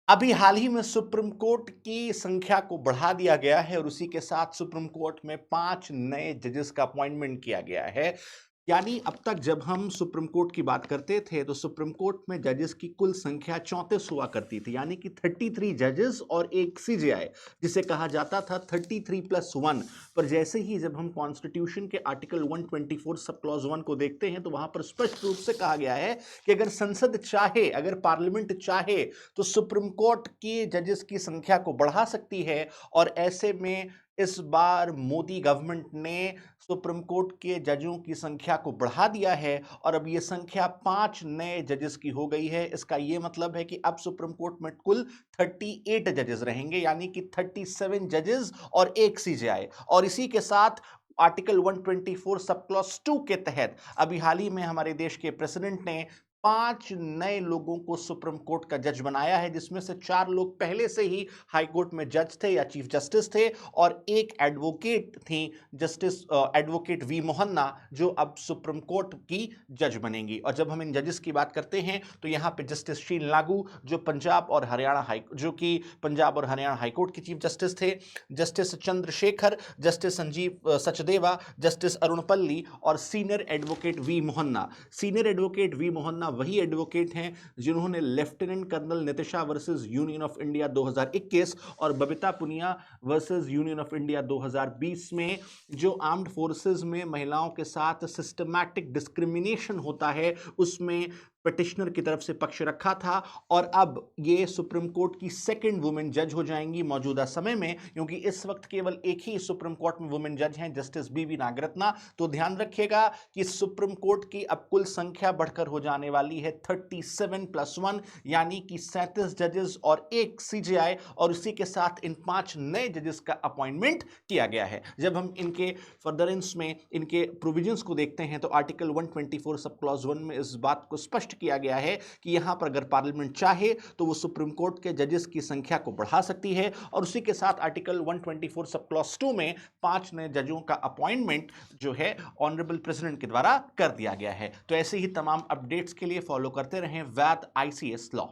अभी हाल ही में supreme court की संख्या को बढ़ा दिया गया है और उसी के साथ सुप्रीम कोर्ट में 5 नए जजेस का अपॉइंटमेंट किया गया है। यानी अब तक जब हम सुप्रीम कोर्ट की बात करते थे तो सुप्रीम कोर्ट में जजेस की कुल संख्या 34 हुआ करती थी, यानी कि 33 जजेस और एक सीजेआई, जिसे कहा जाता था 33+1। पर जैसे ही जब हम कॉन्स्टिट्यूशन के आर्टिकल 124 सब क्लॉज 1 को देखते हैं तो वहां पर स्पष्ट रूप से कहा गया है कि अगर संसद चाहे, अगर पार्लियामेंट चाहे तो सुप्रीम कोर्ट के जजेस की संख्या को बढ़ा सकती है। और ऐसे में इस बार मोदी गवर्नमेंट ने सुप्रीम कोर्ट के जजों की संख्या को बढ़ा दिया है और अब ये संख्या 5 नए जजेस की हो गई है। इसका ये मतलब है कि अब सुप्रीम कोर्ट में कुल 38 जजेस रहेंगे, यानी कि 37 जजेस और एक सीजेआई। और इसी के साथ आर्टिकल 124 सब क्लॉज 2 के तहत अभी हाल ही में हमारे देश के प्रेसिडेंट ने 5 नए लोगों को सुप्रीम कोर्ट का जज बनाया है, जिसमें से 4 लोग पहले से ही हाई कोर्ट में जज थे या चीफ जस्टिस थे और एक एडवोकेट थी, जस्टिस एडवोकेट वी मोहन्ना, जो अब सुप्रीम कोर्ट की जज बनेंगी। और जब हम इन जजेस की बात करते हैं तो यहाँ पे जस्टिस शील लागू, जो पंजाब और हरियाणा हाई कोर्ट के चीफ जस्टिस थे, justice Chandrashekhar, justice Sanjeev Sachdeva, justice Arun Palli और senior advocate V Mohana. Senior advocate V Mohana वही एडवोकेट हैं जिन्होंने lieutenant colonel Nitisha versus union of India 2021 और Babita Punia versus union of India 2020 में जो आर्म्ड फोर्सेस में महिलाओं के साथ सिस्टमैटिक डिस्क्रिमिनेशन होता है उसमें पिटिशनर की तरफ से पक्ष रखा था। और अब ये सुप्रीम कोर्ट की सेकंड वुमेन जज हो जाएंगी मौजूदा समय में, क्योंकि इस वक्त केवल एक ही सुप्रीम कोर्ट में वुमेन जज हैं, जस्टिस बीवी नागरत्ना। तो ध्यान रखिएगा कि सुप्रीम कोर्ट की अब कुल संख्या बढ़कर हो जाने वाली है 37+1, यानी कि 37 जजेस और एक सीजेआई। और उसी के साथ इन 5 नए जजेस का अपॉइंटमेंट किया गया है। जब हम इनके फर्दरेंस में इनके प्रोविजंस को देखते हैं तो आर्टिकल 124 सब क्लॉज 1 में इस बात को स्पष्ट किया गया है कि यहां पर अगर पार्लियामेंट चाहे तो वो सुप्रीम कोर्ट के जजेस की संख्या को बढ़ा सकती है। और उसी के साथ आर्टिकल 124 सब क्लॉज 2 में 5 नए जजों का अपॉइंटमेंट जो है ऑनरेबल प्रेसिडेंट के द्वारा कर दिया गया है। तो ऐसे ही तमाम अपडेट्स के लिए फॉलो करते रहें वैद आईसीएस लॉ।